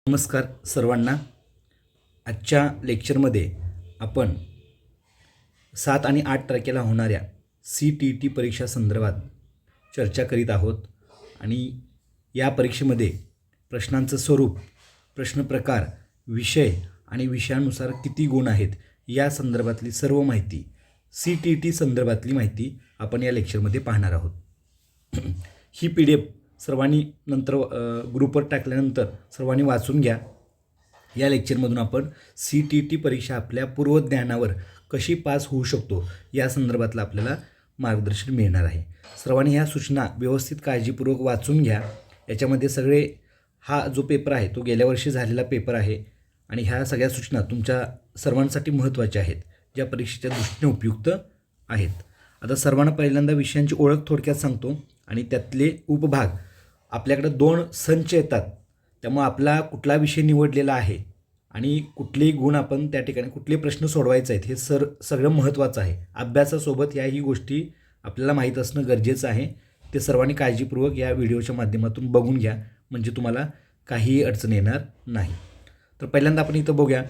नमस्कार सर्वांना. आजच्या लेक्चरमध्ये आपण 7 आणि 8 तारखेला होणाऱ्या CTET परीक्षा संदर्भात चर्चा करीत आहोत आणि या परीक्षेमध्ये प्रश्नांचं स्वरूप, प्रश्न प्रकार, विषय आणि विषयानुसार किती गुण आहेत या संदर्भातली सर्व माहिती, CTET संदर्भातली माहिती आपण या लेक्चरमध्ये पाहणार आहोत. ही PDF सर्वांनी नंतर ग्रुपवर टाकल्यानंतर सर्वांनी वाचून घ्या. या लेक्चरमधून आपण CTET परीक्षा आपल्या पूर्वज्ञानावर कशी पास होऊ शकतो या संदर्भातलं आपल्याला मार्गदर्शन मिळणार आहे. सर्वांनी ह्या सूचना व्यवस्थित काळजीपूर्वक वाचून घ्या. याच्यामध्ये सगळे हा जो पेपर आहे तो गेल्या वर्षी झालेला पेपर आहे आणि ह्या सगळ्या सूचना तुमच्या सर्वांसाठी महत्त्वाच्या आहेत, ज्या परीक्षेच्या दृष्टीने उपयुक्त आहेत. आता सर्वांना पहिल्यांदा विषयांची ओळख थोडक्यात सांगतो आणि त्यातले उपभाग. आपल्याकडे 2 संच येतात, त्यामुळे आपला कुठला विषय निवडलेला आहे आणि कुठलेही गुण आपण त्या ठिकाणी कुठले प्रश्न सोडवायचे आहेत हे सगळं महत्त्वाचं आहे. अभ्यासासोबत याही गोष्टी आपल्याला माहीत असणं गरजेचं आहे. ते सर्वांनी काळजीपूर्वक या व्हिडिओच्या माध्यमातून बघून घ्या, म्हणजे तुम्हाला काहीही अडचण येणार नाही. तर पहिल्यांदा आपण इथं बघूया.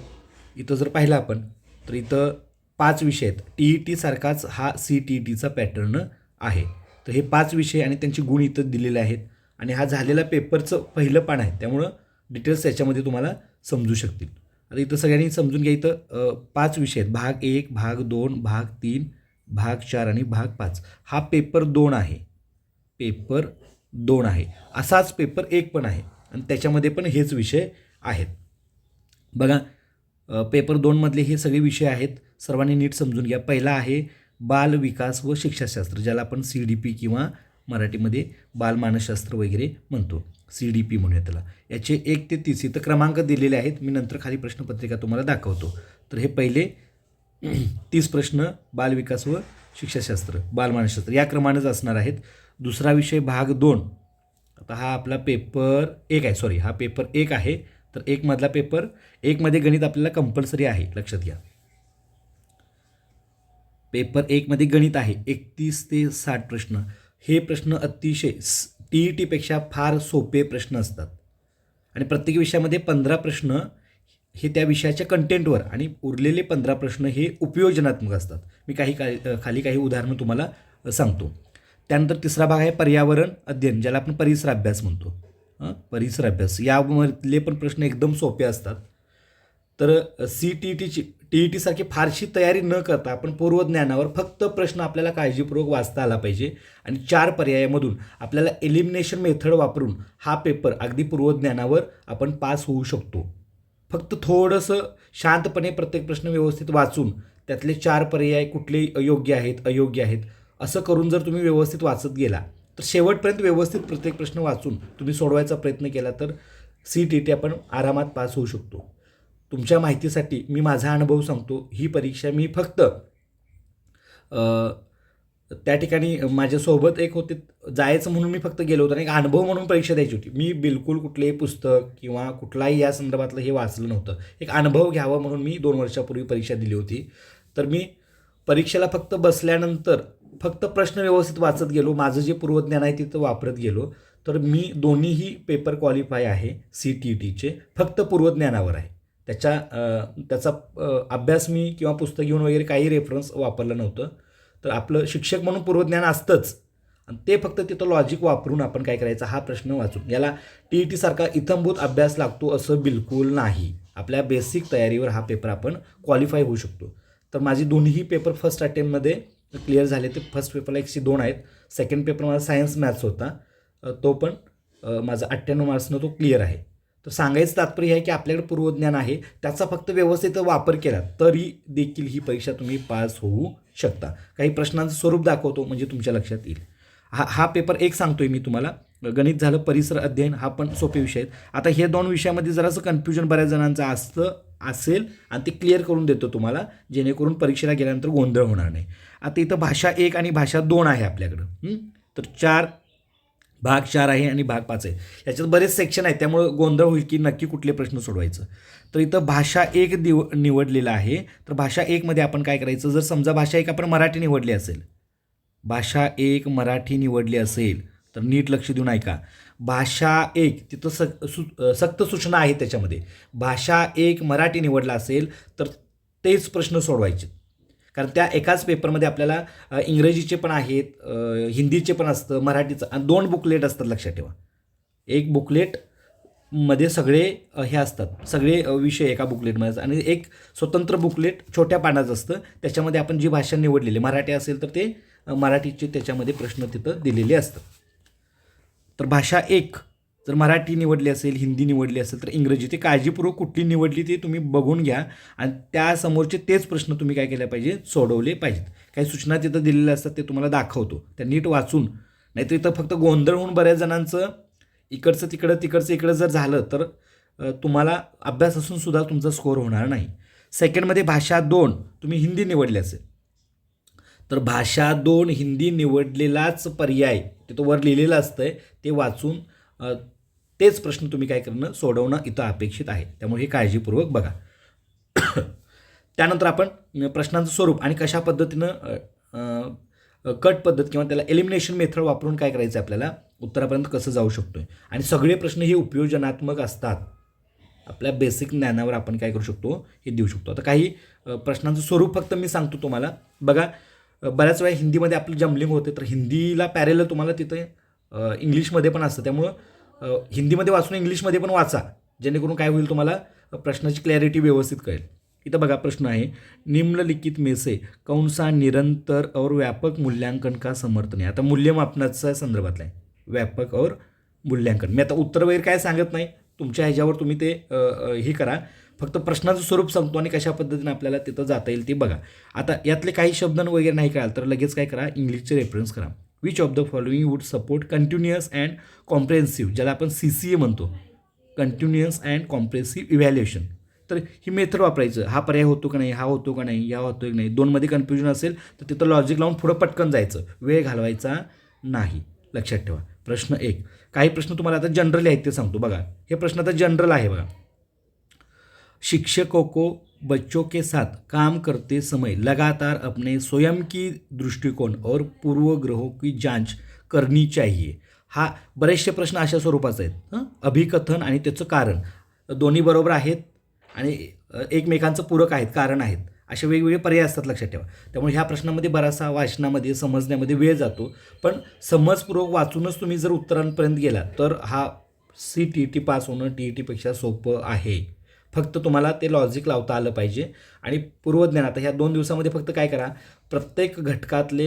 इथं जर पाहिलं आपण तर इथं 5 विषय आहेत. TET सारखाच हा CTETचा पॅटर्न आहे. तर हे 5 विषय आणि त्यांचे गुण इथं दिलेले आहेत आणि हा झालेला पेपरचं पहिलं पान आहे, त्यामुळं डिटेल्स याच्यामध्ये तुम्हाला समजू शकतील. आता इथं सगळ्यांनी समजून घ्या. इथं 5 विषय आहेत. भाग 1, भाग 2, भाग 3, भाग 4 आणि भाग 5. हा पेपर 2 आहे. पेपर 2 आहे. असाच पेपर 1 पण आहे आणि त्याच्यामध्ये पण हेच विषय आहेत. बघा, पेपर 2मधले हे सगळे विषय आहेत. सर्वांनी नीट समजून घ्या. पहिला आहे बाल विकास व शिक्षाशास्त्र, ज्याला आपण CDP किंवा मराठीमध्ये बालमानसशास्त्र वगैरे म्हणतो. CDP म्हणूया त्याला. याचे 1 ते 30 इथं क्रमांक दिलेले आहेत. मी नंतर खाली प्रश्नपत्रिका तुम्हाला दाखवतो. तर हे पहिले 30 प्रश्न बालविकास व शिक्षाशास्त्र, बालमानसशास्त्र या क्रमानेच असणार आहेत. दुसरा विषय भाग 2. आता हा आपला पेपर 1 आहे. हा पेपर 1 आहे. तर 1 मधला पेपर 1 मध्ये गणित आपल्याला कंपल्सरी आहे, लक्षात घ्या. पेपर 1 मध्ये गणित आहे. 31 ते 60 प्रश्न. हे प्रश्न अतिशय TETपेक्षा फार सोपे प्रश्न असतात आणि प्रत्येक विषयामध्ये 15 प्रश्न हे त्या विषयाच्या कंटेंटवर आणि उरलेले 15 प्रश्न हे उपयोजनात्मक असतात. मी खाली काही उदाहरणं तुम्हाला सांगतो. त्यानंतर तिसरा भाग आहे पर्यावरण अध्ययन, ज्याला आपण परिसर अभ्यास म्हणतो. परिसर अभ्यास यामधले पण प्रश्न एकदम सोपे असतात. तर TET सारखी फारशी तयारी न करता आपण पूर्वज्ञानावर फक्त प्रश्न आपल्याला काळजीपूर्वक वाचता आला पाहिजे आणि 4 पर्यायामधून आपल्याला एलिमिनेशन मेथड वापरून हा पेपर अगदी पूर्वज्ञानावर आपण पास होऊ शकतो. फक्त थोडंसं शांतपणे प्रत्येक प्रश्न व्यवस्थित वाचून त्यातले 4 पर्याय कुठले योग्य आहेत, अयोग्य आहेत असं करून जर तुम्ही व्यवस्थित वाचत गेला तर शेवटपर्यंत व्यवस्थित प्रत्येक प्रश्न वाचून तुम्ही सोडवायचा प्रयत्न केला तर CTET आपण आरामात पास होऊ शकतो. तुमच्या माहितीसाठी मी माझा अनुभव सांगतो. ही परीक्षा मी फक्त त्या ठिकाणी माझ्यासोबत एक होते, जायचं म्हणून मी फक्त गेलो होतो आणि एक अनुभव म्हणून परीक्षा द्यायची होती. मी बिलकुल कुठलेही पुस्तक किंवा कुठलाही या संदर्भातलं हे वाचलं नव्हतं. एक अनुभव घ्यावा म्हणून मी 2 वर्षापूर्वी परीक्षा दिली होती. तर मी परीक्षेला फक्त बसल्यानंतर फक्त प्रश्न व्यवस्थित वाचत गेलो. माझं जे पूर्वज्ञान आहे तिथं वापरत गेलो. तर मी दोन्हीही पेपर क्वालिफाय आहे CTETचे, फक्त पूर्वज्ञानावर आहे. त्याचा अभ्यास मी किंवा पुस्तक घेऊन वगैरे काही रेफरन्स वापरलं नव्हतं. तर आपलं शिक्षक म्हणून पूर्वज्ञान असतंच आणि ते फक्त तिथं लॉजिक वापरून आपण काय करायचं, हा प्रश्न वाचून. याला TET सारखा इत्थंभूत अभ्यास लागतो असं बिलकुल नाही. आपल्या बेसिक तयारीवर हा पेपर आपण क्वालिफाय होऊ शकतो. तर माझी दोन्ही पेपर फर्स्ट अटेम्प्टमध्ये क्लिअर झाले. ते फर्स्ट पेपरला 102 आहेत. सेकंड पेपर माझा सायन्स मॅथ्स होता, तो पण माझा 98 मार्क्सनं तो क्लिअर आहे. तर सांगायचं तात्पर्य आहे की आपल्याकडे पूर्वज्ञान आहे, त्याचा फक्त व्यवस्थित वापर केला तरी देखील ही परीक्षा तुम्ही पास होऊ शकता. काही प्रश्नांचं स्वरूप दाखवतो म्हणजे तुमच्या लक्षात येईल. हा पेपर 1 सांगतोय मी तुम्हाला. गणित झालं, परिसर अध्ययन हा पण सोपे विषय आहेत. आता हे 2 विषयामध्ये जरासं कन्फ्युजन बऱ्याच जणांचं असेल आणि ते क्लिअर करून देतो तुम्हाला, जेणेकरून परीक्षेला गेल्यानंतर गोंधळ होणार नाही. आता इथं भाषा 1 आणि भाषा 2 आहे आपल्याकडं. तर भाग 4 आहे आणि भाग 5 आहे. याच्यात बरेच सेक्शन आहेत, त्यामुळं गोंधळ होईल की नक्की कुठले प्रश्न सोडवायचं. तर इथं भाषा 1 निवडलेला आहे. तर भाषा 1 मध्ये आपण काय करायचं, जर समजा भाषा 1 आपण मराठी निवडली असेल, भाषा 1 मराठी निवडली असेल तर नीट लक्ष देऊन ऐका. भाषा एक तिथं सक्त सूचना आहे त्याच्यामध्ये. भाषा एक मराठी निवडला असेल तर तेच प्रश्न सोडवायचे. कारण त्या एकाच पेपरमध्ये आपल्याला इंग्रजीचे पण आहेत, हिंदीचे पण असतं, मराठीचं, आणि 2 बुकलेट असतात लक्षात ठेवा. एक बुकलेटमध्ये सगळे हे असतात, सगळे विषय एका बुकलेटमध्ये, आणि एक स्वतंत्र बुकलेट छोट्या पानाचं असतं. त्याच्यामध्ये आपण जी भाषा निवडलेली, मराठी असेल तर ते मराठीचे त्याच्यामध्ये प्रश्न तिथं दिलेले असतात. तर भाषा एक जर मराठी निवडली असेल, हिंदी निवडली असेल तर इंग्रजी, ते काळजीपूर्वक कुठली निवडली ते तुम्ही बघून घ्या आणि त्यासमोरचे तेच प्रश्न तुम्ही काय केले पाहिजे, सोडवले पाहिजेत. काही सूचना तिथं दिलेल्या असतात ते तुम्हाला दाखवतो, त्या नीट वाचून. नाहीतर इथं फक्त गोंधळ होऊन बऱ्याच जणांचं इकडचं तिकडं तिकडचं इकडं जर झालं तर तुम्हाला अभ्यास असून सुद्धा तुमचा स्कोअर होणार नाही. सेकंडमध्ये भाषा 2 तुम्ही हिंदी निवडली असेल तर भाषा 2 हिंदी निवडलेलाच पर्याय तिथं वर लिहिलेलं असतंय ते वाचून तेच प्रश्न तुम्ही काय करणं, सोडवणं इथं अपेक्षित आहे. त्यामुळे हे काळजीपूर्वक बघा. त्यानंतर आपण प्रश्नांचं स्वरूप आणि कशा पद्धतीनं कट पद्धत किंवा त्याला एलिमिनेशन मेथड वापरून काय करायचं आहे, आपल्याला उत्तरापर्यंत कसं जाऊ शकतोय. आणि सगळे प्रश्न हे उपयोजनात्मक असतात. आपल्या बेसिक ज्ञानावर आपण काय करू शकतो, हे देऊ शकतो. आता काही प्रश्नांचं स्वरूप फक्त मी सांगतो तुम्हाला. बघा, बऱ्याच वेळा हिंदीमध्ये आपलं जम्बलिंग होते, तर हिंदीला पॅरेलल तुम्हाला तिथे इंग्लिशमध्ये पण असतं. त्यामुळं हिंदीमध्ये वाचून इंग्लिशमध्ये पण वाचा, जेणेकरून काय होईल, तुम्हाला प्रश्नाची क्लॅरिटी व्यवस्थित कळेल. इथं बघा प्रश्न आहे, निम्नलिखित में से कौन सा निरंतर और व्यापक मूल्यांकन का समर्थन आहे. आता मूल्यमापनाच्या संदर्भातला आहे, व्यापक और मूल्यांकन. मी आता उत्तर वगैरे काय सांगत नाही, तुमच्या ह्याच्यावर तुम्ही ते हे करा. फक्त प्रश्नाचं स्वरूप सांगतो आणि कशा पद्धतीने आपल्याला तिथं जाता येईल ते बघा. आता यातले काही शब्द वगैरे नाही कळाल तर लगेच काय करा, इंग्लिशचे रेफरन्स करा. Which of the following would support continuous and comprehensive, ज्याला आपण CCA म्हणतो, कंटिन्युअस अँड कॉम्प्रेहेन्सिव्ह इव्हॅल्युएशन. तर ही मेथड वापरायचं. हा पर्याय होतो का नाही, हा होतो का नाही, या होतो की नाही. 2मध्ये कन्फ्युजन असेल तर तिथं लॉजिक लावून पुढं पटकन जायचं, वेळ घालवायचा नाही. लक्षात ठेवा. प्रश्न 1. काही प्रश्न तुम्हाला आता जनरल आहेत ते सांगतो बघा. हे प्रश्न आता जनरल आहे बघा. शिक्षकों को बच्चों के साथ काम करते समय लगातार अपने स्वयं की दृष्टिकोन और पूर्वग्रहों की जांच करनी चाहिए. हा बरेचसे प्रश्न अशा स्वरूपाचे आहेत. अभिकथन आणि त्याचं कारण दोन्ही बरोबर आहेत आणि एकमेकांचं पूरक आहेत, कारण आहेत, असे वेगवेगळे पर्याय असतात, लक्षात ठेवा. त्यामुळे ह्या प्रश्नामध्ये बराचसा वाचनामध्ये समजण्यामध्ये वेळ जातो, पण समजपूर्वक वाचूनच तुम्ही जर उत्तरांपर्यंत गेला तर हा CTET पास होणं TETपेक्षा सोपं आहे. फक्त तुम्हाला ते लॉजिक लावता आलं पाहिजे. आणि पूर्वज्ञान, आता ह्या 2 दिवसामध्ये फक्त काय करा, प्रत्येक घटकातले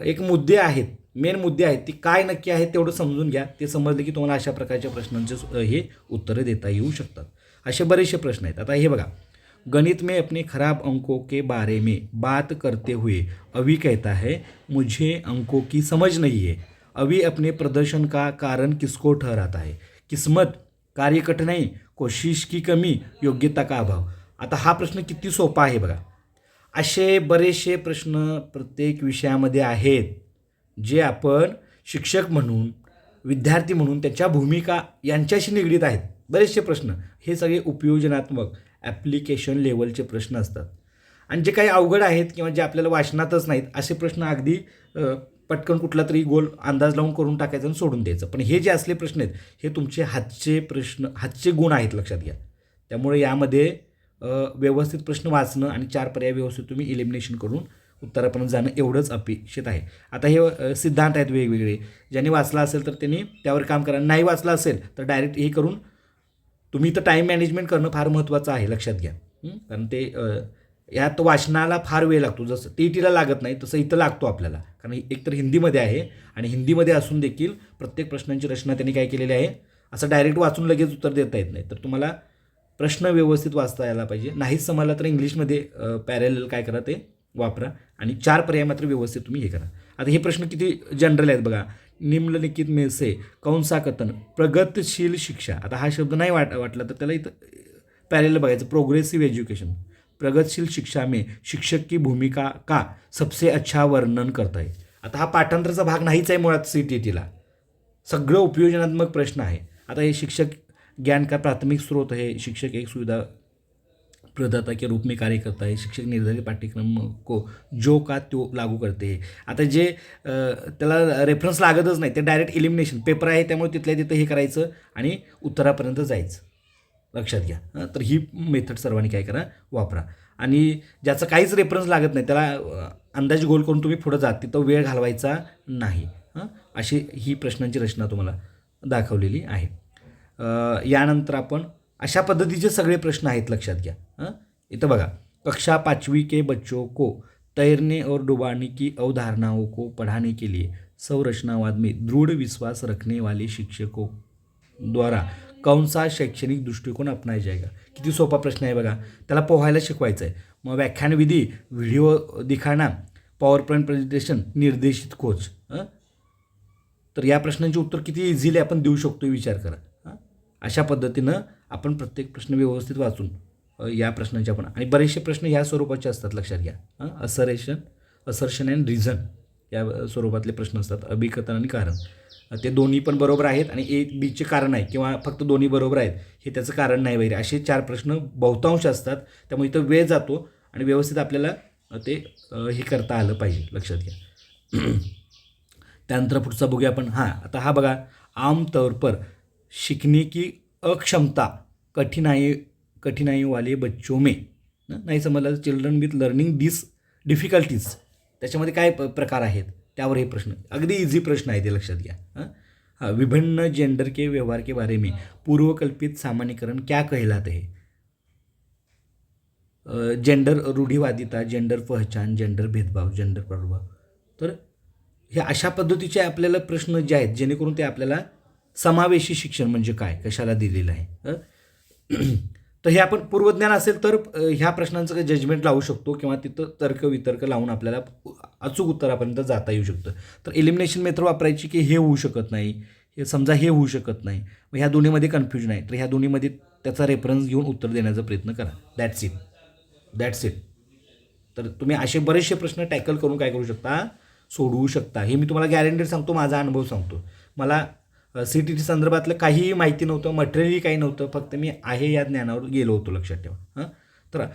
एक मुद्दे आहेत, मेन मुद्दे आहेत, ती काय नक्की आहेत तेवढं समजून घ्या. ते समजले की तुम्हाला अशा प्रकारच्या प्रश्नांचे हे उत्तरं देता येऊ शकतात. असे बरेचसे प्रश्न आहेत. आता हे बघा, गणित में अपने खराब अंकों के बारे में बात करते हुए अवी कहता है मुझे अंकों की समझ नहीं है. अवी अपने प्रदर्शन का कारण किसको ठहराता है. किस्मत, कार्य कठिनाई, कोशिश की कमी, योग्यता का अभाव. आता हा प्रश्न किती सोपा आहे बघा. असे बरेचसे प्रश्न प्रत्येक विषयामध्ये आहेत जे आपण शिक्षक म्हणून, विद्यार्थी म्हणून त्याच्या भूमिका यांच्याशी निगडीत आहेत. बरेचसे प्रश्न हे सगळे उपयोजनात्मक ॲप्लिकेशन लेवलचे प्रश्न असतात. आणि जे काही अवघड आहेत किंवा जे आपल्याला वाचनातच नाहीत असे प्रश्न अगदी पटकन कुठला तरी गोल अंदाज लावून करून टाकायचं आणि सोडून द्यायचं. पण हे जे असले प्रश्न आहेत हे तुमचे हातचे प्रश्न, हातचे गुण आहेत, लक्षात घ्या. त्यामुळे यामध्ये व्यवस्थित प्रश्न वाचणं आणि 4 पर्याय व्यवस्थित तुम्ही एलिमिनेशन करून उत्तरापर्यंत जाणं एवढंच अपेक्षित आहे. आता हे सिद्धांत आहेत वेगवेगळे, ज्यांनी वाचला असेल तर त्यांनी त्यावर काम करा, नाही वाचलं असेल तर डायरेक्ट हे करून तुम्ही तर टाईम मॅनेजमेंट करणं फार महत्त्वाचं आहे, लक्षात घ्या. कारण ते यात वाचनाला फार वेळ लागतो, जसं TETला लागत नाही तसं इथं लागतो आपल्याला. कारण एकतर हिंदीमध्ये आहे आणि हिंदीमध्ये असून देखील प्रत्येक प्रश्नांची रचना त्यांनी काय केलेली आहे, असं डायरेक्ट वाचून लगेच उत्तर देता येत नाही. तर तुम्हाला प्रश्न व्यवस्थित वाचता यायला पाहिजे. नाहीच समजला तर इंग्लिशमध्ये पॅरेलल काय करा ते वापरा आणि 4 पर्याय मात्र व्यवस्थित तुम्ही हे करा. आता हे प्रश्न किती जनरल आहेत बघा. निम्नलिखित में से कौन सा कथन प्रगतिशील शिक्षा. आता हा शब्द नाही वाटला तर त्याला इथं पॅरेलल बघायचं. प्रोग्रेसिव्ह एज्युकेशन, प्रगतिशील शिक्षा में शिक्षक की भूमिका का सबसे अच्छा वर्णन करता है. आता हा पाठांतराचा भाग नाहीच आहे मुळात CTETला, सगळं उपयोजनात्मक प्रश्न आहे. आता हे शिक्षक ज्ञान का प्राथमिक स्रोत है, शिक्षक एक सुविधा प्रदाता के रूप में कार्य करता है, शिक्षक निर्धारित पाठ्यक्रम को जो का तो लागू करते हैं. आता जे त्याला रेफरन्स लागतच नाही, ते डायरेक्ट इलिमिनेशन पेपर आहे त्यामुळे तिथल्या तिथं हे करायचं आणि उत्तरापर्यंत जायचं. लक्षात घ्या. तर ही मेथड सर्वांनी काय करा, वापरा. आणि ज्याचं काहीच रेफरन्स लागत नाही त्याला अंदाज गोल करून तुम्ही पुढं जात तिथं वेळ घालवायचा नाही. अशी ही प्रश्नांची रचना तुम्हाला दाखवलेली आहे. यानंतर आपण अशा पद्धतीचे सगळे प्रश्न आहेत, लक्षात घ्या. इथं बघा, कक्षा 5वीं के बच्चों को तैरने और डुबाने की अवधारणाओं को पढ़ाने के लिए संरचनावाद में दृढ़ विश्वास रखने वाले शिक्षकों द्वारा कौन सा शैक्षणिक दृष्टिकोन अपनाया जाएगा. किती सोपा प्रश्न आहे बघा. त्याला पोहायला शिकवायचं आहे. मग व्याख्यान विधी, व्हिडिओ दिखाना, पॉवर पॉईंट प्रेझेंटेशन, निर्देशित खोज. तर या प्रश्नांची उत्तर किती इझिली आपण देऊ शकतो विचार करा. अशा पद्धतीनं आपण प्रत्येक प्रश्न व्यवस्थित वाचून या प्रश्नाचे आपण, आणि बरेचसे प्रश्न ह्या स्वरूपाचे असतात, लक्षात घ्या. असर्शन अँड रिझन या स्वरूपातले प्रश्न असतात. अभिकथन आणि कारण ते दोन्ही पण बरोबर आहेत आणि ए बीचे कारण आहे किंवा फक्त दोन्ही बरोबर आहेत हे त्याचं कारण नाही वगैरे असे 4 प्रश्न बहुतांश असतात. त्यामुळे इथं वेळ जातो आणि व्यवस्थित आपल्याला ते हे करता आलं पाहिजे, लक्षात घ्या. त्यानंतर पुढचा बघूया आपण. आता हा बघा, आमतौर पर सीखने की अक्षमता कठिनाई वाले बच्चों में, नाही समजलं, चिल्ड्रन विथ लर्निंग डिफिकल्टीज, त्याच्यामध्ये काय प्रकार आहेत त्यावर हे प्रश्न अगदी इझी प्रश्न आहे ते, लक्षात घ्या. विभिन्न जेंडर के व्यवहार के बारे में पूर्वकल्पित सामान्यकरण क्या कहलाते हैं. जेंडर रूढिवादिता, जेंडर पहचान, जेंडर भेदभाव, जेंडर प्रभाव. तर हे अशा पद्धतीचे आपल्याला प्रश्न जे आहेत जेणेकरून ते आपल्याला समावेशी शिक्षण म्हणजे काय, कशाला दिलेलं आहे. तर हे आपण पूर्वज्ञान असेल तर ह्या प्रश्नांचं काही जजमेंट लावू शकतो किंवा तिथं तर्क लावून आपल्याला अचूक उत्तरापर्यंत जाता येऊ शकतं. तर एलिमिनेशन मेथड वापरायची की हे होऊ शकत नाही, हे समजा हे होऊ शकत नाही, मग ह्या दोन्हीमध्ये कन्फ्युजन आहे, तर ह्या दोन्हीमध्ये त्याचा रेफरन्स घेऊन उत्तर देण्याचा प्रयत्न करा. That's it. तर तुम्ही असे बरेचसे प्रश्न टॅकल करून काय करू शकता, सोडवू शकता. हे मी तुम्हाला गॅरंटेड सांगतो, माझा अनुभव सांगतो. मला CTT संदर्भातलं काहीही माहिती नव्हतं, मटेरियलही काही नव्हतं, फक्त मी आहे या ज्ञानावर गेलो होतो, लक्षात ठेवा. तर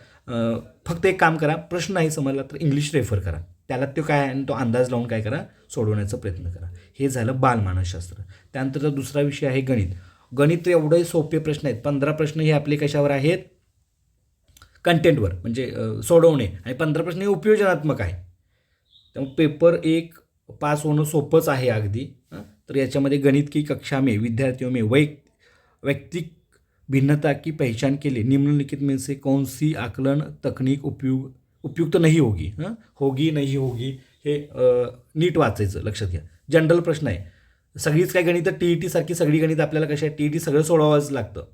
फक्त एक काम करा, प्रश्न नाही समजला तर इंग्लिश रेफर करा, त्याला तो काय आणि तो अंदाज लावून काय करा, सोडवण्याचा प्रयत्न करा. हे झालं बालमानसशास्त्र. त्यानंतर दुसरा विषय आहे गणित. गणित एवढे सोपे प्रश्न आहेत. 15 प्रश्न हे आपले कशावर आहेत, कंटेंटवर, म्हणजे सोडवणे, आणि 15 प्रश्न हे उपयोजनात्मक आहे. त्यामुळे पेपर 1 पास होणं सोपंच आहे अगदी. तर याच्यामध्ये गणित की कक्षा में विद्यार्थियों में व्यक्तिक भिन्नता की पहचान के लिए निम्नलिखित में से कौन सी आकलन तकनीक उपयुक्त नहीं होगी. होगी नहीं होगी हे नीट वाचायचं, लक्षात घ्या. जनरल प्रश्न आहे. सगळीच काय गणित TET सारखी सगळी गणित आपल्याला कशा आहे, TET सगळं सोडवावंच लागतं,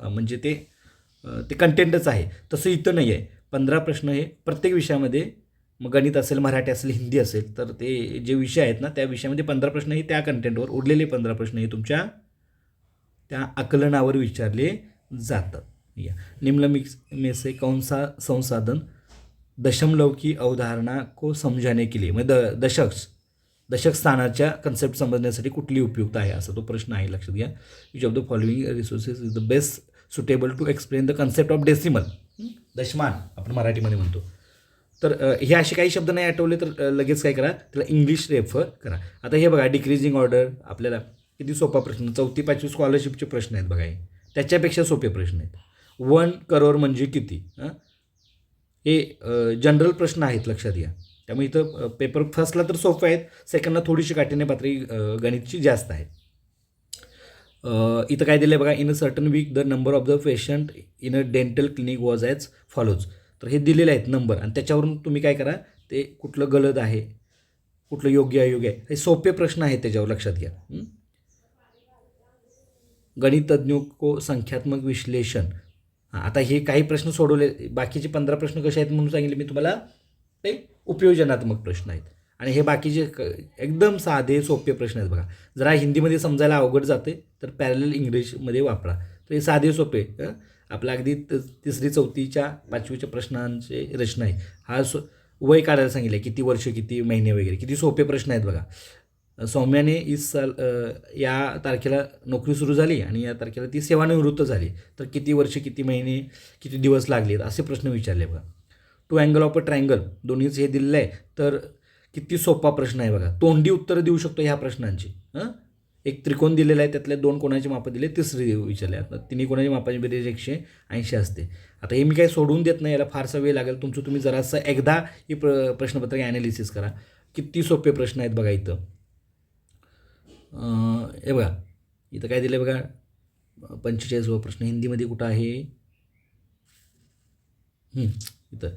म्हणजे ते कंटेंटच आहे. तसं इथं नाही आहे. 15 प्रश्न हे प्रत्येक विषयामध्ये, मग गणित असेल, मराठी असेल, हिंदी असेल, तर ते जे विषय आहेत ना त्या विषयामध्ये 15 प्रश्न हे त्या कंटेंटवर, उरलेले 15 प्रश्न हे तुमच्या त्या आकलनावर विचारले जातात. निम्न में से कौन सा संसाधन दशमलव की अवधारणा को समझाने के लिए, म्हणजे दशक स्थानाच्या कन्सेप्ट समजण्यासाठी कुठली उपयुक्त आहे, असा तो प्रश्न आहे, लक्षात घ्या. Which of the following resources is the best suitable to explain the concept of decimal, दशमान आपण मराठीमध्ये म्हणतो. तर हे असे काही शब्द नाही आठवले तर लगेच काय करा, त्याला इंग्लिश रेफर करा. आता हे बघा, डिक्रीजिंग ऑर्डर, आपल्याला किती सोपा प्रश्न, 4थी 5वी स्कॉलरशिपचे प्रश्न आहेत बघा. हे त्याच्यापेक्षा सोपे प्रश्न आहेत. 1 करोड म्हणजे किती, हे जनरल प्रश्न आहेत, लक्षात घ्या. त्यामुळे इथं पेपर फर्स्टला तर सोपं आहेत, सेकंडला थोडीशी काठीण्य पातळी गणितची जास्त आहे. इथं काय दिलं आहे बघा, in a certain week the number of the patient in a dental clinic was as follows. तर हे दिलेले आहेत नंबर, आणि त्याच्यावरून तुम्ही काय करा, ते कुठलं गलत आहे, कुठलं योग्य अयोग्य आहे, हे सोपे प्रश्न आहेत त्याच्यावर, लक्षात घ्या. गणितज्ञों को संख्यात्मक विश्लेषण. आता हे काही प्रश्न सोडवले, बाकीचे 15 प्रश्न कसे आहेत म्हणून सांगितले मी तुम्हाला, ते उपयोजनात्मक प्रश्न आहेत. आणि हे बाकीचे एकदम साधे सोपे प्रश्न आहेत बघा. जरा हिंदीमध्ये समजायला अवघड जाते तर पॅरलल इंग्लिशमध्ये वापरा. तर हे साधे सोपे, आपल्या अगदी 3री 4थीच्या 5वीच्या प्रश्नांचे रचना आहे. वय काढायला सांगितलं, किती वर्ष, किती महिने वगैरे, किती सोपे प्रश्न आहेत बघा. सौम्याने या तारखेला नोकरी सुरू झाली आणि या तारखेला ती सेवानिवृत्त झाली, तर किती वर्ष, किती महिने, किती दिवस लागलेत, असे प्रश्न विचारले बघा. Two angle of a triangle दोन्हीच हे दिलेलं आहे, तर किती सोपा प्रश्न आहे बघा. तोंडी उत्तरं देऊ शकतो ह्या प्रश्नांची. एक त्रिकोण दिलेला आहे, त्यातल्या 2 कोणाचे मापं दिले, तिसरी विचारले. आता तिन्ही कोणाची मापाची बेरीज 180 असते. आता हे मी काही सोडून देत नाही, याला फारसा वेळ लागेल. तुम्ही जरासं एकदा ही प्रश्नपत्रक ॲनालिसिस करा. किती सोपे प्रश्न आहेत बघा इथं. हे बघा इथं काय दिलं बघा, 45वा प्रश्न हिंदीमध्ये कुठं आहे, इथं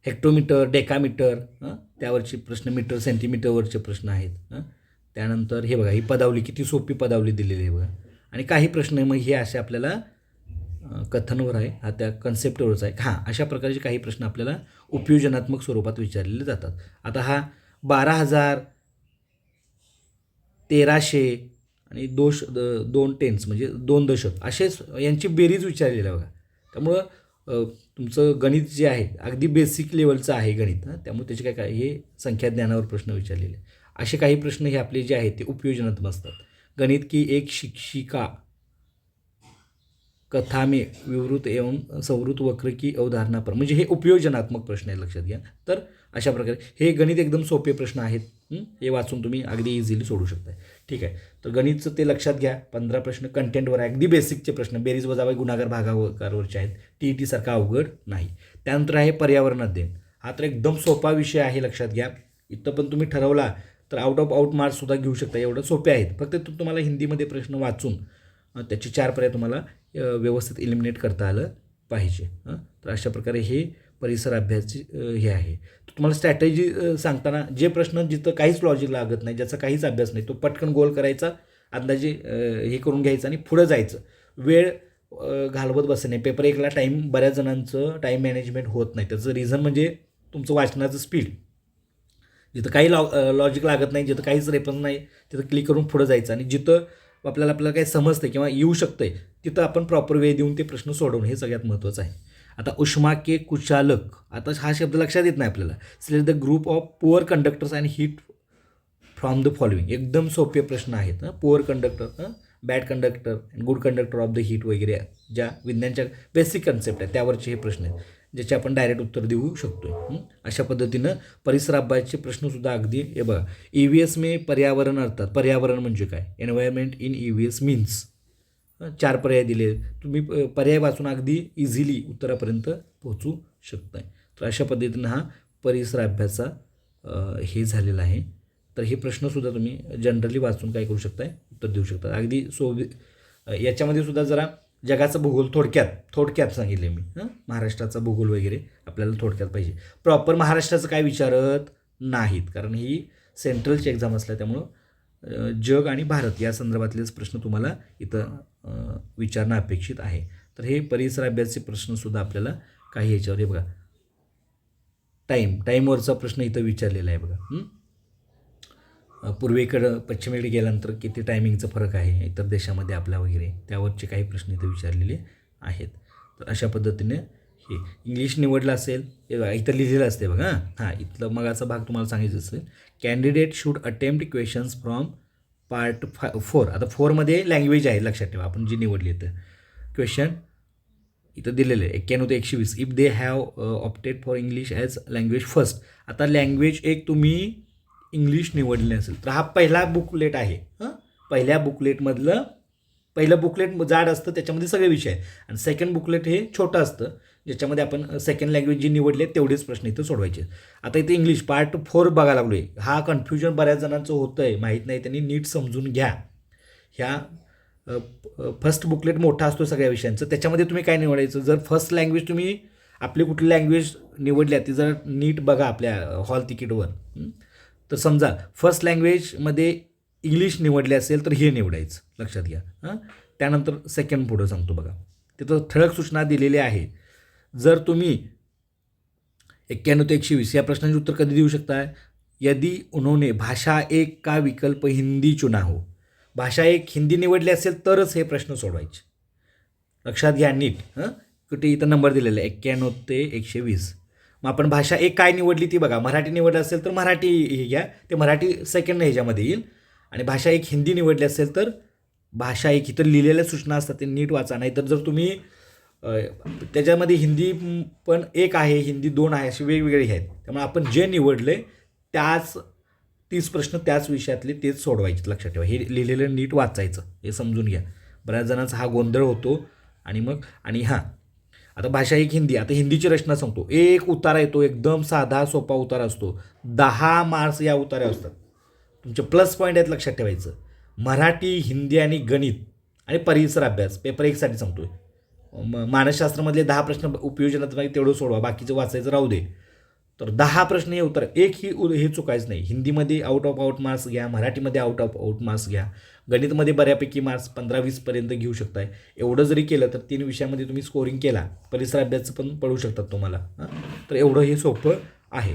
हेक्टोमीटर, डेकामीटर, त्यावरचे प्रश्न, मीटर सेंटीमीटरवरचे प्रश्न आहेत. त्यानंतर हे बघा ही पदावली, किती सोपी पदावली दिलेली आहे बघा. आणि काही प्रश्न मग हे असे आपल्याला कथनवर आहे, हा त्या कन्सेप्टवरच आहे. अशा प्रकारचे काही प्रश्न आपल्याला उपयोजनात्मक स्वरूपात विचारलेले जातात. आता हा 12,000, 1,300 आणि 2 टेन्स म्हणजे 2 दशक असेच यांची बेरीज विचारलेली आहे बघा. त्यामुळं तुमचं गणित जे आहे अगदी बेसिक लेवलचं आहे गणित. त्यामुळे त्याचे काय हे संख्या ज्ञानावर प्रश्न विचारलेले. असे काही प्रश्न हे आपले जे आहेत ते उपयोजनात्मक असतात. गणित की एक शिक्षिका कथा में विवृत एवं संवृत वक्र की अवधारणा पर, म्हणजे हे उपयोजनात्मक प्रश्न आहे, लक्षात घ्या. तर अशा प्रकारे हे गणित एकदम सोपे प्रश्न आहेत. हे वाचून तुम्ही अगदी इझिली सोडू शकताय. ठीक आहे, तर गणितचं ते लक्षात घ्या. 15 प्रश्न कंटेंटवर आहे, अगदी बेसिकचे प्रश्न, बेरीज वजाबाकी गुणाकार भागाकारवरचे आहेत. TET सारखा अवघड नाही. त्यानंतर आहे पर्यावरण अध्ययन. हा तर एकदम सोपा विषय आहे, लक्षात घ्या. इथं पण तुम्ही ठरवला तर आउट ऑफ आउट मार्क्ससुद्धा घेऊ शकता, एवढं सोपे आहेत. फक्त तुम्हाला हिंदीमध्ये प्रश्न वाचून त्याचे 4 पर्याय तुम्हाला व्यवस्थित एलिमिनेट करता आलं पाहिजे. तर अशा प्रकारे हे परिसर अभ्यासची हे आहे. तुम्हाला स्ट्रॅटेजी सांगताना जे प्रश्न जिथं काहीच लॉजिक लागत नाही, ज्याचा काहीच अभ्यास नाही, तो पटकन गोल करायचा, अंदाजे हे करून घ्यायचं आणि पुढं जायचं. वेळ घालवत बसणे नाही. पेपर 1ला बऱ्याच जणांचं टाईम मॅनेजमेंट होत नाही. त्याचं रिझन म्हणजे तुमचं वाचनाचं स्पीड. जिथं काही लॉजिक लागत नाही, जिथं काहीच रेफरन्स नाही, तिथं क्लिक करून पुढं जायचं आणि जिथं आपल्याला काही समजतं किंवा येऊ शकतंय तिथं आपण प्रॉपर वेळ देऊन ते प्रश्न सोडवणं हे सगळ्यात महत्त्वाचं आहे. आता उष्मा के कुचालक, आता हा शब्द लक्षात येत नाही आपल्याला. Select the group of poor conductors and heat from the following. एकदम सोपे प्रश्न आहेत. Poor conductor, bad conductor and good conductor of the heat वगैरे, ज्या विज्ञानच्या बेसिक कन्सेप्ट आहेत त्यावरचे हे प्रश्न आहेत, ज्याचे आपण डायरेक्ट उत्तर देऊ शकतो. अशा पद्धतीनं परिसर अभ्यासाचे प्रश्नसुद्धा अगदी हे बघा. EVS में पर्यावरण अर्थात पर्यावरण म्हणजे काय, एन्व्हायरमेंट इन EVS मीन्स. 4 पर्याय दिले, तुम्ही पर्याय वाचून अगदी इझिली उत्तरापर्यंत पोहोचू शकताय. तर अशा पद्धतीनं हा परिसर अभ्यासाचा हे झालेला आहे. तर हे प्रश्नसुद्धा तुम्ही जनरली वाचून काय करू शकताय, उत्तर देऊ शकता. अगदी याच्यामध्ये सुद्धा जरा जगाचा भूगोल थोडक्यात सांगितले मी. महाराष्ट्राचा भूगोल वगैरे आपल्याला थोडक्यात पाहिजे. प्रॉपर महाराष्ट्राचं काय विचारत नाहीत, कारण ही सेंट्रलची एक्झाम असल्या त्यामुळं जग आणि भारत या संदर्भातलेच प्रश्न तुम्हाला इथं विचारणं अपेक्षित आहे. तर हे परिसर अभ्यासाचे प्रश्नसुद्धा आपल्याला काही ह्याच्यावर हे बघा. टाईमवरचा प्रश्न इथं विचारलेला आहे बघा. पूर्वेकडं पश्चिमेकडे गेल्यानंतर किती टायमिंगचा फरक आहे इतर देशामध्ये आपल्या वगैरे, त्यावरचे काही प्रश्न इथं विचारलेले आहेत. तर अशा पद्धतीने हे इंग्लिश निवडलं असेल, इथं लिहिलेलं असते बघा. इथलं मगाचा भाग तुम्हाला सांगायचं असेल. Candidate should attempt questions from part 4. आता 4मध्ये लँग्वेज आहे, लक्षात ठेवा आपण जी निवडली तर क्वेश्चन इथं दिलेलं आहे 91 ते 120. If they have opted for English as language first. आता लँग्वेज एक तुम्ही इंग्लिश निवडले असेल तर हा पहिला बुकलेट आहे. पहिल्या बुकलेटमधलं पहिलं बुकलेट जाड असतं, त्याच्यामध्ये सगळे विषय आहेत. आणि सेकंड बुकलेट हे छोटं असतं, ज्याच्यामध्ये आपण सेकंड लँग्वेज जी निवडले तेवढेच प्रश्न इथं सोडवायचे. आता इथे इंग्लिश पार्ट 4 बघायला लागलो आहे. हा कन्फ्युजन बऱ्याच जणांचं होतं आहे, माहीत नाही, त्यांनी नीट समजून घ्या. ह्या फर्स्ट बुकलेट मोठा असतो सगळ्या विषयांचं, त्याच्यामध्ये तुम्ही काय निवडायचं. जर फर्स्ट लँग्वेज तुम्ही आपली कुठली लँग्वेज निवडल्या ती जर नीट बघा आपल्या हॉल तिकीटवर. तर समजा फर्स्ट लँग्वेजमध्ये इंग्लिश निवडले असेल तर हे निवडायचं, लक्षात घ्या. त्यानंतर सेकंड पुढं सांगतो बघा, तिथं ठळक सूचना दिलेली आहे. जर तुम्ही 91 ते 120 या प्रश्नांचे उत्तर कधी देऊ शकता, यदि उन्होंने भाषा एक का विकल्प हिंदी चुना हो. भाषा एक हिंदी निवडली असेल तरच हे प्रश्न सोडवायचे, लक्षात घ्या नीट. कुठे इथं नंबर दिलेला आहे 91 ते 120. मग आपण भाषा एक काय निवडली ती बघा. मराठी निवडलं असेल तर मराठी हे घ्या, ते मराठी सेकंड ह्याच्यामध्ये येईल. आणि भाषा एक हिंदी निवडली असेल तर भाषा एक, इथं लिहिलेल्या सूचना असतात ते नीट वाचा. नाहीतर जर तुम्ही त्याच्यामध्ये हिंदी पण एक आहे, हिंदी 2 आहे, असे वेगवेगळे आहेत. त्यामुळे आपण जे निवडले त्याच 30 प्रश्न त्याच विषयातले तेच सोडवायचे. लक्षात ठेवा, हे लिहिलेलं नीट वाचायचं, हे समजून घ्या. बऱ्याच जणांचा हा गोंधळ होतो. आणि हां, आता भाषा एक हिंदी, आता हिंदीची रचना सांगतो. एक उतारा येतो, एकदम साधा सोपा उतारा असतो. 10 मार्क्स या उतार्या असतात. तुमचे प्लस पॉईंट आहेत, लक्षात ठेवायचं. मराठी, हिंदी आणि गणित आणि परिसर अभ्यास पेपर 1साठी सांगतोय. मानसशास्त्रामधले 10 प्रश्न उपयोजनात तेवढं सोडवा, बाकीचं वाचायचं राहू दे. तर 10 प्रश्न हे उत्तर, एक हे चुकायचं नाही. हिंदीमध्ये आउट ऑफ आउट मार्क्स घ्या, मराठीमध्ये आउट ऑफ आउट मार्क्स घ्या, गणितमध्ये बऱ्यापैकी मार्क्स 15-20 पर्यंत घेऊ शकताय. एवढं जरी केलं तर 3 विषयामध्ये तुम्ही स्कोरिंग केला. परिसर अभ्यासचं पण पडू शकतात तुम्हाला. तर एवढं हे सोपं आहे.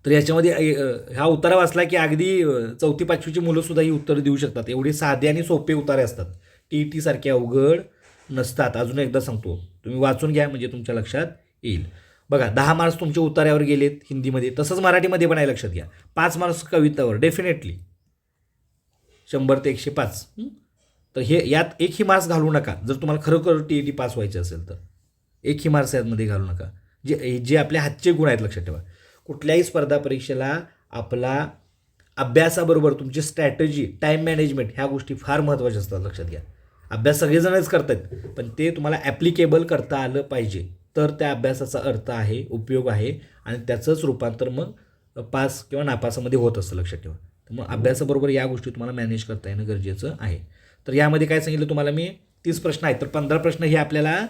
तर याच्यामध्ये हा उतारा वाचला की अगदी 4वी-5वीची मुलंसुद्धा ही उत्तरं देऊ शकतात. एवढे साधे आणि सोपे उतारे असतात. TET सारखे अवघड नसतात. अजून एकदा सांगतो, तुम्ही वाचून घ्या म्हणजे तुमच्या लक्षात येईल. बघा, 10 मार्क्स तुमच्या उतार्यावर गेलेत हिंदीमध्ये, तसंच मराठीमध्ये पण आहे, लक्षात घ्या. 5 मार्क्स कवितावर डेफिनेटली 100 ते 105. तर यात एकही मार्क्स घालू नका. जर तुम्हाला खरोखर TET पास व्हायचे असेल तर एकही मार्क्स यामध्ये घालू नका. जे आपल्या हातचे गुण आहेत, लक्षात ठेवा. कुठल्याही स्पर्धा परीक्षेला आपला अभ्यासाबरोबर तुमची स्ट्रॅटेजी, टाईम मॅनेजमेंट ह्या गोष्टी फार महत्त्वाच्या असतात, लक्षात घ्या. अभ्यास सगळेजणच करतात, पण ते तुम्हाला ॲप्लिकेबल करता आलं पाहिजे. तर त्या अभ्यासाचा अर्थ आहे, उपयोग आहे आणि त्याचंच रूपांतर मग पास किंवा नापासामध्ये होत असतं, लक्षात ठेवा. मग अभ्यासाबरोबर या गोष्टी तुम्हाला मॅनेज करता येणं गरजेचं आहे. तर यामध्ये काय सांगितलं तुम्हाला मी, 30 प्रश्न आहेत. तर 15 प्रश्न हे आपल्याला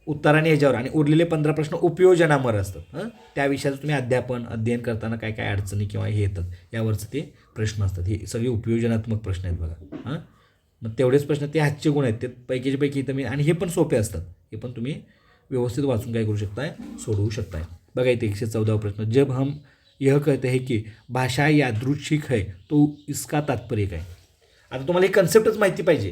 उत्तराने ह्याच्यावर आणि उरलेले 15 प्रश्न उपयोजनावर असतात. त्या विषयाचं तुम्ही अध्ययन करताना काय काय अडचणी किंवा हे येतात यावरचं ते प्रश्न असतात. हे सगळे उपयोजनात्मक प्रश्न आहेत बघा. मग तेवढेच प्रश्न ते हातचे गुण आहेत, ते पैकीचे पैकी इथं मी, आणि हे पण सोपे असतात. हे पण तुम्ही व्यवस्थित वाचून काय करू शकताय, सोडवू शकताय. बघा इथे 114वा प्रश्न, जब हम यह कहते हैं की भाषा यादृच्छिक है तो इसका तात्पर्य काय. आता तुम्हाला ही कन्सेप्टच माहिती पाहिजे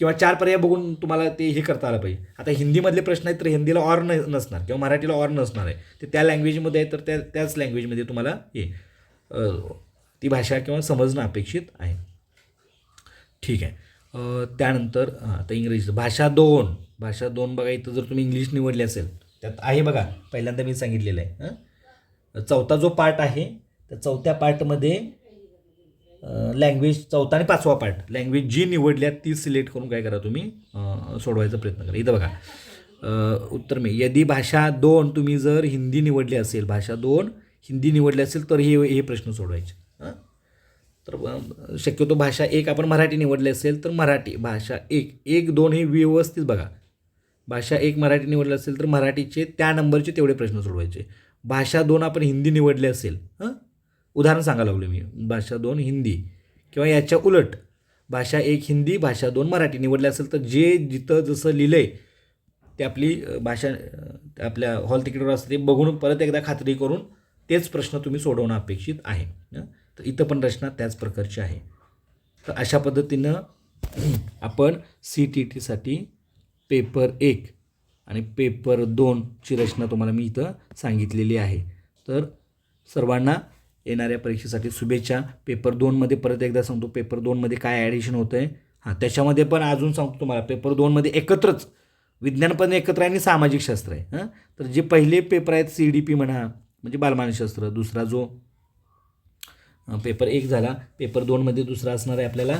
किंवा 4 पर्याय बघून तुम्हाला ते हे करता आलं पाहिजे. आता हिंदीमधले प्रश्न आहेत तर हिंदीला ऑर नसणार किंवा मराठीला ऑर नसणार आहे. ते त्या लँग्वेजमध्ये आहे तर त्याच लँग्वेजमध्ये तुम्हाला ती भाषा किंवा समजणं अपेक्षित आहे. ठीक आहे. त्यानंतर आता इंग्रजीचं भाषा 2 बघा, इथं जर तुम्ही इंग्लिश निवडली असेल त्यात आहे बघा, पहिल्यांदा मी सांगितलेलं आहे. चौथा जो पार्ट आहे त्या चौथ्या पार्टमध्ये लँग्वेज, चौथा आणि 5वा पार्ट लँग्वेज जी निवडल्या ती सिलेक्ट करून काय करा तुम्ही सोडवायचा प्रयत्न करा. इथं बघा उत्तर मी, यदि भाषा 2 तुम्ही जर हिंदी निवडली असेल, भाषा 2 हिंदी निवडली असेल तर हे प्रश्न सोडवायचे. तर शक्यतो भाषा 1 आपण मराठी निवडली असेल तर मराठी भाषा 1-2 हे व्यवस्थित बघा. भाषा 1 मराठी निवडली असेल तर मराठीचे त्या नंबरचे तेवढे प्रश्न सोडवायचे. भाषा 2 आपण हिंदी निवडली असेल, उदाहरण सांगायला लागलो मी, भाषा 2 हिंदी किंवा याच्या उलट भाषा 1 हिंदी, भाषा 2 मराठी निवडले असेल तर जिथं जसं लिहिलं आहे ते आपली भाषा आपल्या हॉल तिकीटवर असते ते बघून परत एकदा खात्री करून तेच प्रश्न तुम्ही सोडवणं अपेक्षित आहे. तर इथं पण रचना त्याच प्रकारची आहे. तर अशा पद्धतीनं आपण CTETसाठी पेपर 1 आणि पेपर 2ची रचना तुम्हाला मी इथं सांगितलेली आहे. तर सर्वांना येणाऱ्या परीक्षेसाठी शुभेच्छा. पेपर 2मध्ये परत एकदा सांगतो, पेपर 2मध्ये काय ॲडिशन होतं आहे, त्याच्यामध्ये पण अजून सांगतो तुम्हाला. पेपर 2मध्ये एकत्रच विज्ञान पण एकत्र आहे आणि सामाजिक शास्त्र आहे. तर जे पहिले पेपर आहेत CDP म्हणा, म्हणजे बालमानसशास्त्र, दुसरा जो पेपर 1 झाला, पेपर 2मध्ये दुसरा असणार आहे आपल्याला.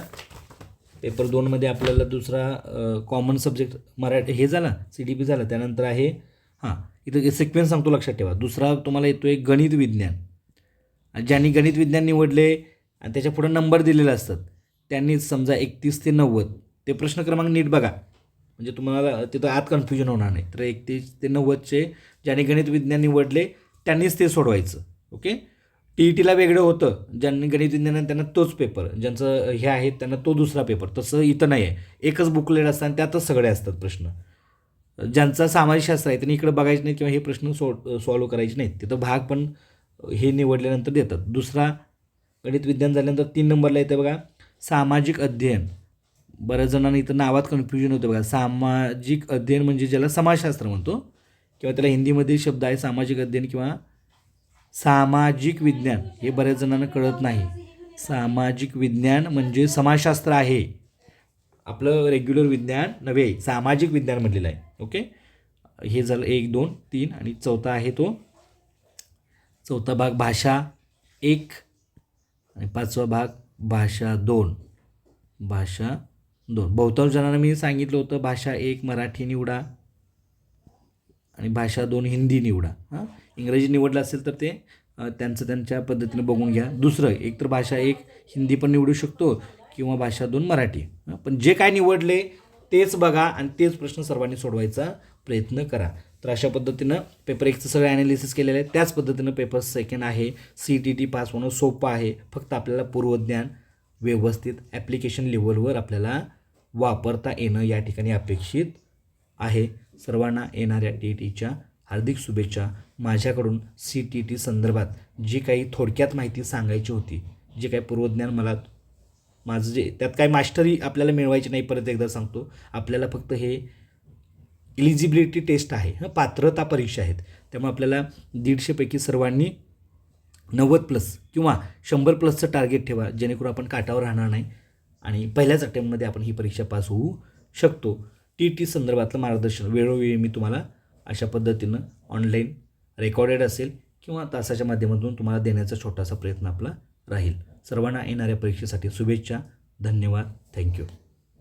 पेपर 2मध्ये आपल्याला दुसरा कॉमन सब्जेक्ट मराठी हे झाला, CDP झाला. त्यानंतर आहे इथं सिक्वेन्स सांगतो, लक्षात ठेवा. दुसरा तुम्हाला येतो आहे गणित विज्ञान. ज्यांनी गणित विज्ञान निवडले आणि त्याच्या पुढे नंबर दिलेले असतात त्यांनीच समजा 31 ते 90 ते प्रश्न क्रमांक नीट बघा, म्हणजे तुम्हाला तिथं आत कन्फ्युजन होणार नाही. तर 31 ते 90चे ज्यांनी गणित विज्ञान निवडले त्यांनीच ते सोडवायचं. ओके. TETला वेगळं होतं, ज्यांनी गणित विज्ञान त्यांना तोच पेपर, ज्यांचं हे आहे त्यांना तो दुसरा पेपर. तसं इथं नाही आहे, एकच बुकलेट असतं आणि त्यातच सगळे असतात प्रश्न. ज्यांचा समाजशास्त्र आहे त्यांनी इकडे बघायचं नाही किंवा हे प्रश्न सॉल्व्ह करायचे नाहीत. तिथं भाग पण हे निवडल्यानंतर देतात. दुसरा गणित विज्ञान झाल्यानंतर 3 नंबरला येतं बघा सामाजिक अध्ययन. बऱ्याच जणांना इथं नावात कन्फ्युजन होतं बघा. सामाजिक अध्ययन म्हणजे ज्याला समाजशास्त्र म्हणतो किंवा त्याला हिंदीमध्ये शब्द आहे सामाजिक अध्ययन किंवा सामाजिक विज्ञान हे बऱ्याच जणांना कळत नाही. सामाजिक विज्ञान म्हणजे समाजशास्त्र आहे. आपलं रेग्युलर विज्ञान नव्हे, सामाजिक विज्ञान म्हटलेलं आहे. ओके, हे झालं 1 2 3 आणि चौथा आहे तो चौथा भाग भाषा 1 आणि 5वा भाग भाषा 2. भाषा 2 बहुतांश जणांना मी सांगितलं होतं भाषा 1 मराठी निवडा आणि भाषा 2 हिंदी निवडा. इंग्रजी निवडलं असेल तर ते त्यांच्या पद्धतीने बघून घ्या. दुसरं एक तर भाषा 1 हिंदी पण निवडू शकतो किंवा भाषा 2 मराठी. पण जे काय निवडले तेच बघा आणि तेच प्रश्न सर्वांनी सोडवायचा प्रयत्न करा. तर अशा पद्धतीनं पेपर 1चं सगळं ॲनालिसिस केलेलं आहे. त्याच पद्धतीनं पेपर 2 आहे. CTT पास होणं सोपं आहे. फक्त आपल्याला पूर्वज्ञान व्यवस्थित ॲप्लिकेशन लेवलवर आपल्याला वापरता येणं या ठिकाणी अपेक्षित आहे. सर्वांना येणाऱ्या TTच्या हार्दिक शुभेच्छा. माझ्याकडून CTT संदर्भात जी काही थोडक्यात माहिती सांगायची होती, जे काही पूर्वज्ञान मला माझं जे त्यात काही मास्टरी आपल्याला मिळवायची नाही. परत एकदा सांगतो, आपल्याला फक्त हे इलिजिबिलिटी टेस्ट आहे, पात्रता परीक्षा आहेत. त्यामुळे आपल्याला 150 पैकी सर्वांनी 90+ किंवा 100+चं टार्गेट ठेवा, जेणेकरून आपण काटावर राहणार नाही आणि पहिल्याच अटेम्प्टमध्ये आपण ही परीक्षा पास होऊ शकतो. TT संदर्भातलं मार्गदर्शन वेळोवेळी मी तुम्हाला अशा पद्धतीनं ऑनलाईन रेकॉर्डेड असेल किंवा तासाच्या माध्यमातून तुम्हाला देण्याचा छोटासा प्रयत्न आपला राहील. सर्वांना येणाऱ्या परीक्षेसाठी शुभेच्छा. धन्यवाद. थँक्यू.